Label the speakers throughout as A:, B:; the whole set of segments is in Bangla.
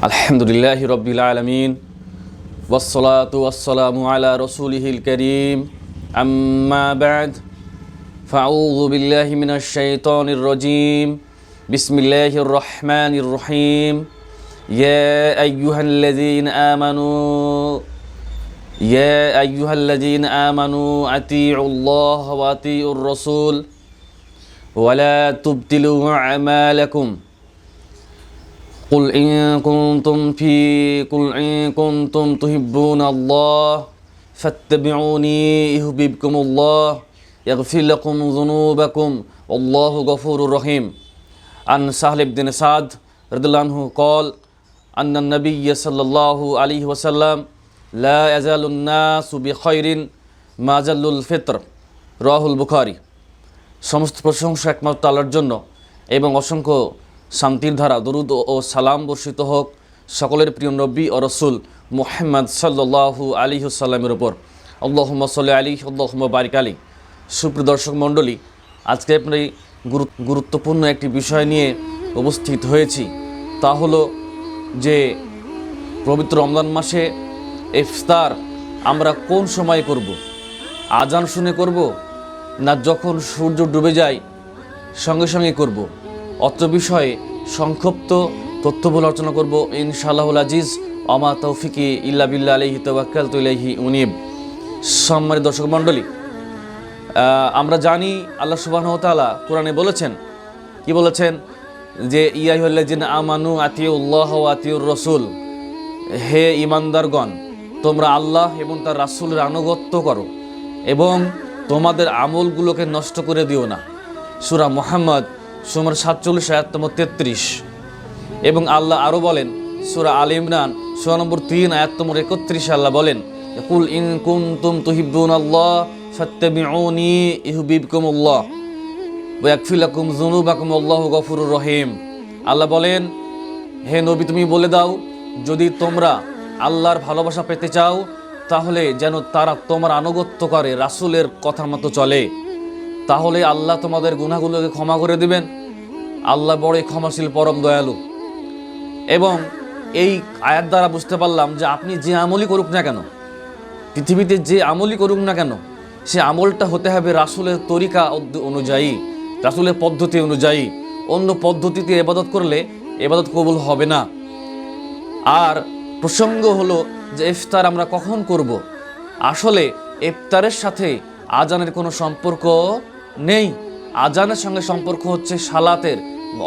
A: আলহামদুলিল্লাহি রাব্বিল আলামিন ওয়াসসালাতু ওয়াসসালামু আলা রাসূলিহিল কারীম আম্মা বা'দ ফাআউযু বিল্লাহি মিনাশ শাইতানির রাজীম বিসমিল্লাহির রহমানির রহিম ইয়া আইয়ুহাল্লাযীনা আমানু আতিউল্লাহ ওয়া আতিউর রাসূল ওয়া লা তুবতিলু আমালাকুম قل إن كنتم تحبون الله فاتبعوني يحببكم الله يغفر لكم ذنوبكم والله غفور رحيم. عن سهل بن سعد رضي الله عنه قال أن النبي صلى الله عليه وسلم لا يزال الناس بخير ما زل الفطر رواه البخاري. সমস্ত প্রশংসা একমাত্র আল্লাহর জন্য এবং অসংখ্য শান্তির ধারা দরুদ ও সালাম বর্ষিত হোক সকলের প্রিয় নবী ও রসুল মুহাম্মদ সাল্লাল্লাহু আলাইহি ওয়াসাল্লামের উপর। আল্লাহুম্মা সাল্লি আলাইহি আল্লাহুম্মা বারিক আলাইহি। সুপ্রিয় দর্শক মণ্ডলী, আজকে আপনি গুরুত্বপূর্ণ একটি বিষয় নিয়ে উপস্থিত হয়েছি। তা হলো যে পবিত্র রমজান মাসে ইফতার আমরা কোন সময় করব? আজান শুনে করব না যখন সূর্য ডুবে যায় সঙ্গে সঙ্গে করব? অত্র বিষয়ে সংক্ষিপ্ত তথ্যবহুল আলোচনা করব ইনশাআল্লাহুল আজিজ। আমা তৌফিকি ইল্লা বিল্লাহ আলাইহি তাওয়াক্কালতু ইলাইহি উনীব। সম্মানিত দর্শক মণ্ডলী, আমরা জানি আল্লাহ সুবহানাহু ওয়া তাআলা কোরআনে বলেছেন, কি বলেছেন? যে ইয়া আইয়ুহাল্লাযীনা আমানু আতিউল্লাহ ওয়া আতিউর রাসূল, হে ঈমানদারগণ তোমরা আল্লাহ এবং তার রাসূলের আনুগত্য করো এবং তোমাদের আমলগুলোকে নষ্ট করে দিও না। সূরা মুহাম্মদ সুমার 47 আয়াত নম্বর 33। এবং আল্লাহ আরও বলেন সূরা আলে ইমরান সূরা নম্বর 3 আয়াত নম্বর 31, আল্লাহ বলেন কুল ইন কুনতুম তুহিব্বুনাল্লাহ ফাত্তাবিউনি ইউহিব্বুকুমুল্লাহ ওয়া ইয়াগফির লাকুম যুনুবাকুম আল্লাহু গফুরুর রহিম। আল্লাহ বলেন, হে নবী তুমি বলে দাও, যদি তোমরা আল্লাহর ভালোবাসা পেতে চাও তাহলে যেন তারা তোমার আনুগত্য করে, রাসূলের কথা মতো চলে, তাহলে আল্লাহ তোমাদের গুনাহগুলোকে ক্ষমা করে দিবেন। আল্লাহ বড়ই ক্ষমাশীল, পরম দয়ালু। এবং এই আয়াত দ্বারা বুঝতে পারলাম যে আপনি যে আমলই করুক না কেন, পৃথিবীতে যে আমলই করুক না কেন, সে আমলটা হতে হবে রাসূলের তরিকা অনুযায়ী, রাসূলের পদ্ধতি অনুযায়ী। অন্য পদ্ধতিতে ইবাদত করলে ইবাদত কবুল হবে না। আর প্রসঙ্গ হলো যে ইফতার আমরা কখন করব? আসলে ইফতারের সাথে আজানের কোনো সম্পর্ক নেই। আজানের সঙ্গে সম্পর্ক হচ্ছে সালাতের,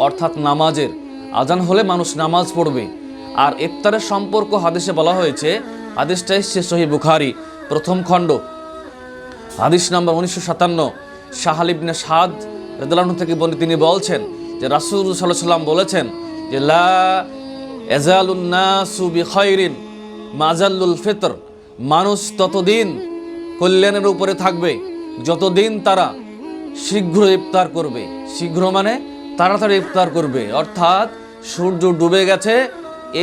A: অর্থাৎ নামাজের। আজান হলে মানুষ নামাজ পড়বে। আর ইফতারের সম্পর্ক হাদিসে বলা হয়েছে, হাদিসটা এসেছে সহিহ বুখারী প্রথম খণ্ড হাদিস নাম্বার 1957। সাহাল ইবনে সাদ রাদিয়াল্লাহু আনহু থেকে তিনি বলছেন যে রাসূল সাল্লাল্লাহু আলাইহি ওয়াসাল্লাম বলেছেন যে লা ইয়াজালুন নাসু বিখাইরিন মা জাল্লুল ফিতর, মানুষ ততদিন কল্যাণের উপরে থাকবে যতদিন তারা শীঘ্র ইফতার করবে। শীঘ্র মানে তাড়াতাড়ি ইফতার করবে, অর্থাৎ সূর্য ডুবে গেছে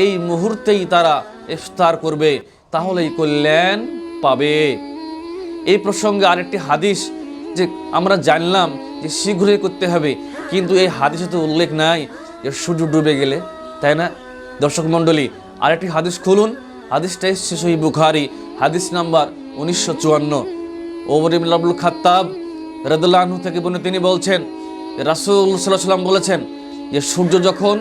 A: এই মুহূর্তেই তারা ইফতার করবে, তাহলেই কল্যাণ পাবে। এই প্রসঙ্গে আরেকটি হাদিস যে আমরা জানলাম যে শীঘ্রই করতে হবে, কিন্তু এই হাদিসে তো উল্লেখ নাই যে সূর্য ডুবে গেলে, তাই না? দর্শক মণ্ডলী, আরেকটি হাদিস খুলুন। হাদিসটা এসেছে সহিহ বুখারী হাদিস নাম্বার 1954। ওমর ইবনে আবুল খাত্তাব রাদিয়াল্লাহু আনহু থেকে তিনি বলছেন রাসূল সাল্লাল্লাহু আলাইহি ওয়াসাল্লাম বলেছেন যে সূর্য যখন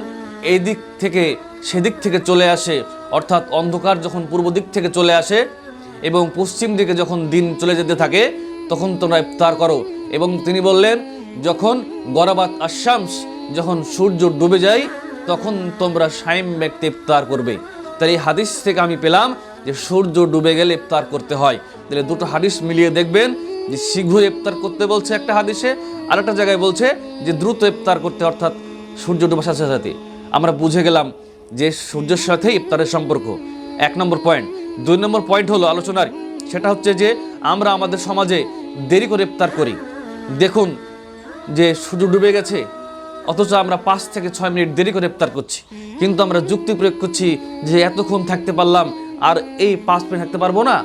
A: এই দিক থেকে সেদিক থেকে চলে আসে, অর্থাৎ অন্ধকার যখন পূর্ব দিক থেকে চলে আসে এবং পশ্চিম দিকে যখন দিন চলে যেতে থাকে তখন তোমরা ইফতার করো। এবং তিনি বললেন যখন গরাবাত আশ-শামস, যখন সূর্য ডুবে যায় তখন তোমরা সায়েম ব্যক্তি ইফতার করবে। তাই এই হাদিস থেকে আমি পেলাম যে সূর্য ডুবে গেলে ইফতার করতে হয়। তাহলে দুটো হাদিস মিলিয়ে দেখবেন যে শীঘ্র ইফতার করতে বলছে একটা হাদিসে, আর একটা জায়গায় বলছে যে দ্রুত ইফতার করতে, অর্থাৎ সূর্য ডোবার সাথে সাথে। আমরা বুঝে গেলাম যে সূর্যের সাথে ইফতারের সম্পর্ক, 1 নম্বর পয়েন্ট। 2 নম্বর পয়েন্ট হলো আলোচনার, সেটা হচ্ছে যে আমরা আমাদের সমাজে দেরি করে ইফতার করি। দেখুন যে সূর্য ডুবে গেছে অথচ আমরা 5 থেকে 6 মিনিট দেরি করে ইফতার করছি, কিন্তু আমরা যুক্তি প্রয়োগ করছি যে এতক্ষণ থাকতে পারলাম আর এই 5 মিনিট থাকতে পারবো না।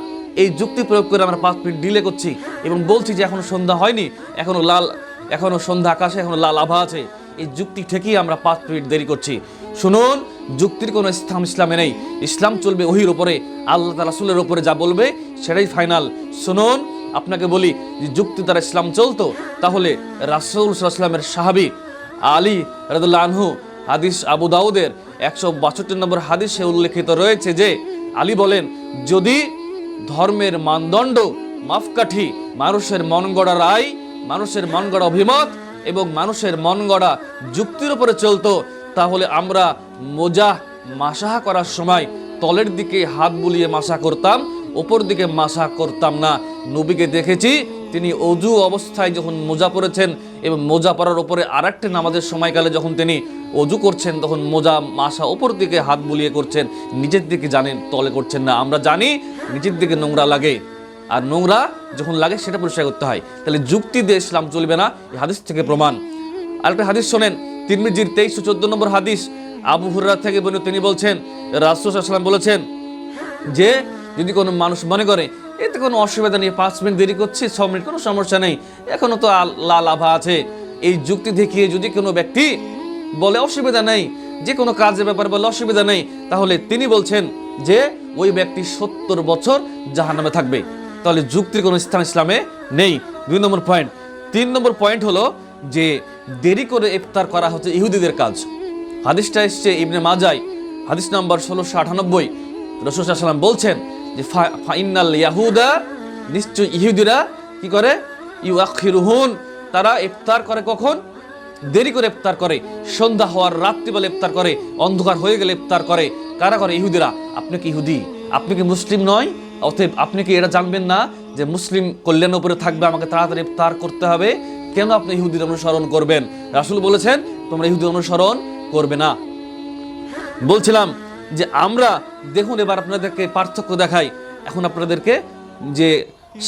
A: এই যুক্তি প্রয়োগ করে আমরা 5 মিনিট ডিলে করছি এবং বলছি যে এখনো সন্ধ্যা হয়নি, এখনো সন্ধ্যা আকাশে এখনো লাল আভা আছে। এই যুক্তি ঠিকই আমরা 5 মিনিট দেরি করছি। শুনুন, যুক্তির কোনো স্থান ইসলামে নেই। ইসলাম চলবে ওহির উপরে, আল্লাহ তাআলা রাসূলের উপরে যা বলবে সেটাই ফাইনাল। শুনুন, আপনাকে বলি যে যুক্তি দ্বারা ইসলাম চলতো তাহলে রাসূল সাল্লাল্লাহু আলাইহি ওয়াসাল্লামের সাহাবী আলী রাদিয়াল্লাহু আনহু, হাদিস আবু দাউদের 162 নম্বর হাদিসে উল্লেখিত রয়েছে যে আলী বলেন, যদি ধর্মের মানদণ্ড মাপকাঠি মানুষের মন গড়া রায়, মানুষের মন গড়া অভিমত এবং মানুষের মন গড়া যুক্তির উপরে চলতো তাহলে আমরা মাসাহা করার সময় তলের দিকে হাত বুলিয়ে মাসা করতাম, উপর দিকে মাসা করতাম না। নবীকে দেখেছি তিনি অজু অবস্থায় যখন মোজা পরেছেন এবং মোজা পরার উপরে আরেকটি নামাজের সময়কালে যখন তিনি অজু করছেন তখন মোজা মাসা উপর দিকে হাত বুলিয়ে করছেন, নিচের দিকে জানেন তলে করছেন না। আমরা জানি নিচের দিকে নোংরা লাগে, আর নোংরা যখন লাগে সেটা পরিষ্কার করতে হয়। তাহলে যুক্তি দিয়ে ইসলাম চলবে না, এই হাদিস থেকে প্রমাণ। আরেকটা হাদিস শোনেন, তিরমিজির 2314 নম্বর হাদিস, আবু হুরায়রা থেকে বর্ণিত, তিনি বলছেন রাসূল সাল্লাল্লাহু আলাইহি ওয়াসাল্লাম বলেছেন যে যদি কোনো মানুষ মনে করে এতে কোনো অসুবিধা নেই, 5 মিনিট দেরি করছি, 6 মিনিট, কোনো সমস্যা নেই, এখনো তো লাভা আছে, এই যুক্তি দেখিয়ে যদি কোনো ব্যক্তি বলে অসুবিধা নেই, যে কোনো কাজের ব্যাপারে বলে অসুবিধা নেই, তাহলে তিনি বলছেন যে ওই ব্যক্তি 70 বছর জাহান্নামে থাকবে। তাহলে যুক্তির কোনো স্থান ইসলামে নেই। 2 নম্বর পয়েন্ট। 3 নম্বর পয়েন্ট হলো যে দেরি করে ইফতার করা হচ্ছে ইহুদিদের কাজ। হাদিসটা এসছে ইবনে মাজায়, হাদিস নাম্বার 1698। রাসূল সাল্লাল্লাহু আলাইহি ওয়াসাল্লাম বলছেন যে ফাইনাল ইয়াহুদা, নিশ্চয় ইহুদিরা কি করে, ইউআখিরুহুন, তারা ইফতার করে কখন, দেরি করে ইফতার করে, সন্ধ্যা হওয়ার রাত্রিবেলা ইফতার করে, অন্ধকার হয়ে গেলে ইফতার করে। কারা করে? ইহুদিরা। আপনি কি ইহুদি? আপনি কি মুসলিম নয়? অতএব আপনি কি এটা জানবেন না যে মুসলিম কল্যাণের উপরে থাকবে, আমাকে তাড়াতাড়ি ইফতার করতে হবে? কেন আপনি ইহুদির অনুসরণ করবেন? রাসূল বলেছেন তোমরা ইহুদির অনুসরণ করবে না। বলছিলাম যে আমরা দেখুন, এবার আপনাদেরকে পার্থক্য দেখাই। এখন আপনাদেরকে যে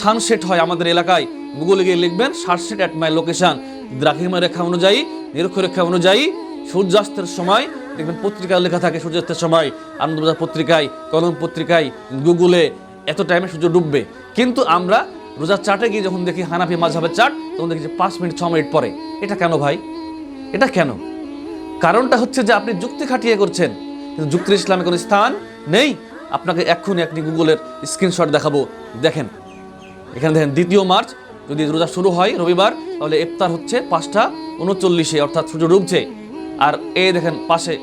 A: সানসেট হয় আমাদের এলাকায়, গুগলে গিয়ে লিখবেন সানসেট অ্যাট মাই লোকেশন, দ্রাঘিমা রেখা অনুযায়ী, নিরক্ষরেখা অনুযায়ী সূর্যাস্তের সময় দেখবেন পত্রিকায় লেখা থাকে সূর্যাস্তের সময়, আনন্দবাজার পত্রিকায়, কলম পত্রিকায়, গুগলে এত টাইমে সূর্য ডুববে। কিন্তু আমরা রোজার চার্টে গিয়ে যখন দেখি হানাফি মাযহাবের চার্ট, তখন দেখি যে 5 মিনিট 6 মিনিট পরে। এটা কেন ভাই? এটা কেন? কারণটা হচ্ছে যে আপনি যুক্তি খাটিয়ে করছেন, কিন্তু যুক্তির ইসলামে কোনো স্থান নেই। আপনাকে এক্ষুনি একটি গুগলের স্ক্রিনশট দেখাবো, দেখেন এখানে দেখেন 2 মার্চ যদি রোজা শুরু হয় রবিবার, তাহলে ইফতার হচ্ছে 5:39, অর্থাৎ সূর্য ডুবছে। আর দেখেন পাশে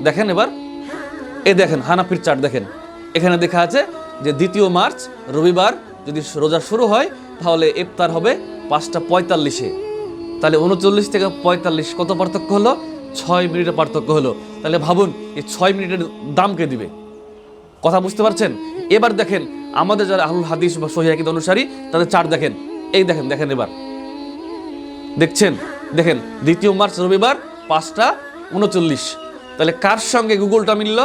A: দেখেন, এবার দেখেন হানাফির চার্ট দেখেন, এখানে দেখা আছে যে 2 মার্চ রবিবার যদি রোজা শুরু হয় তাহলে ইফতার হবে 5:45। তাহলে 39 থেকে 45 কত পার্থক্য হলো? 6 মিনিটের পার্থক্য হলো। তাহলে ভাবুন এই 6 মিনিটের দাম কে দিবে? কথা বুঝতে পারছেন? এবার দেখেন আমাদের যারা আহলুল হাদিস বা সহিহ আকীদা অনুসারী তাদের চার্ট দেখেন, দেখেন এবার দেখছেন, দেখেন 2 মার্চ রবিবার 5:39। তাহলে কার সঙ্গে গুগলটা মিলল?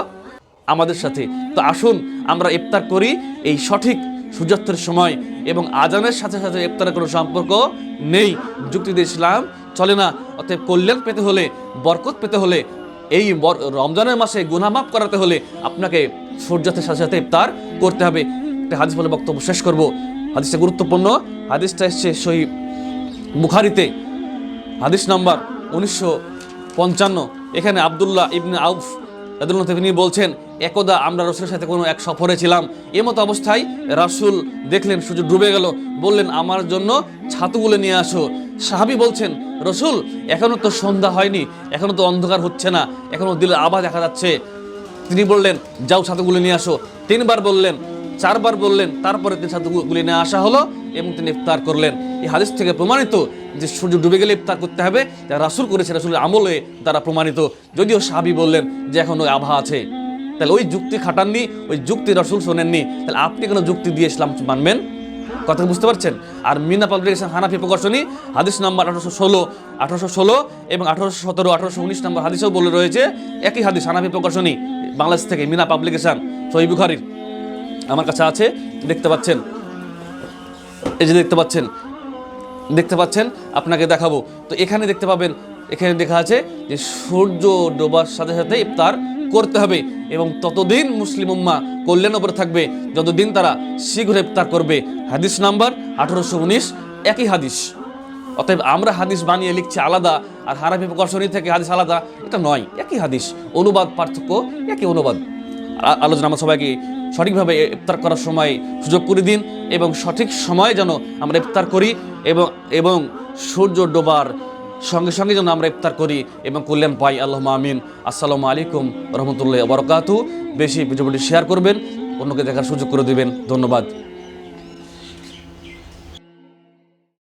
A: আমাদের সাথে। তো আসুন আমরা ইফতার করি এই সঠিক সূর্যাস্তের সময়, এবং আজানের সাথে সাথে ইফতারের কোনো সম্পর্ক নেই। যুক্তিতে ইসলাম চলে না। অতএব কল্যাণ পেতে হলে, বরকত পেতে হলে, এই রমজানের মাসে গুনাহ মাফ করাতে হলে আপনাকে সূর্যাস্তের সাথে সাথে ইফতার করতে হবে। একটা হাদিস বলে বক্তব্য শেষ করব। হাদিসটা গুরুত্বপূর্ণ। হাদিসটা এসছে সহিহ বুখারীতে, হাদিস নাম্বার 1955। এখানে আব্দুল্লাহ ইবনে আউফ রাদিয়াল্লাহু আনহু তিনি বলছেন, একদা আমরা রাসূলের সাথে কোনো এক সফরে ছিলাম। এমতো অবস্থায় রাসূল দেখলেন সূর্য ডুবে গেল, বললেন আমার জন্য ছাতুগুলো নিয়ে আসো। সাহাবী বলছেন, রাসূল এখনো তো সন্ধ্যা হয়নি, এখনো তো অন্ধকার হচ্ছে না, এখনো দিলের আভা দেখা যাচ্ছে। তিনি বললেন যাও ছাতুগুলো নিয়ে আসো। 3 বার বললেন, 4 বার বললেন, তারপরে তিনি ছাতুগুলো নিয়ে আসা হলো এবং তিনি ইফতার করলেন। এই হাদিস থেকে প্রমাণিত যে সূর্য ডুবে গেলে ইফতার করতে হবে, যা রাসূল করেছে, রাসূলের আমলে দ্বারা প্রমাণিত। যদিও সাহাবী বললেন যে এখনো আভা আছে। তাহলে ওই যুক্তি খাটাননি, ওই যুক্তি রাসূল শোনেননি, তাহলে আপনি কোনো যুক্তি দিয়ে ইসলাম মানবেন? কথা বুঝতে পারছেন? আর মিনা পাবলিকেশন হানাফি প্রকাশনী হাদিস নাম্বার 1816 এবং 1817, 1819 নম্বর হাদিসেও বলে রয়েছে, একই হাদিস হানাফি প্রকাশনী বাংলাদেশ থেকে, মিনা পাবলিকেশন, সহিহ বুখারীর আমার কাছে আছে, দেখতে পাচ্ছেন, এই যে দেখতে পাচ্ছেন, আপনাকে দেখাবো। তো এখানে দেখতে পাবেন, এখানে লেখা আছে যে সূর্য ডোবার সাথে সাথে ইফতার করতে হবে, এবং ততদিন মুসলিম উম্মাহ কল্যাণ উপরে থাকবে যতদিন তারা শীঘ্র ইফতার করবে। হাদিস নাম্বার 1819, একই হাদিস। অতএব আমরা হাদিস বানিয়ে লিখছি আলাদা, আর হানাফি প্রকাশনী থেকে হাদিস আলাদা, এটা নয়, একই হাদিস, অনুবাদ পার্থক্য, একই অনুবাদ। আলোচনা আমরা সবাইকে সঠিকভাবে ইফতার করার সময় সুযোগ করে দিন, এবং সঠিক সময়ে যেন আমরা ইফতার করি, এবং সূর্য ডোবার সঙ্গে সঙ্গে যেন আমরা ইফতার করি এবং কল্যাণ পাই। আল্লাহুম্মা আমিন। আসসালামু আলাইকুম রহমতুল্লাহি ওয়া বারাকাতুহু। বেশি ভিডিওটি শেয়ার করবেন, অন্যকে দেখার সুযোগ করে দেবেন। ধন্যবাদ।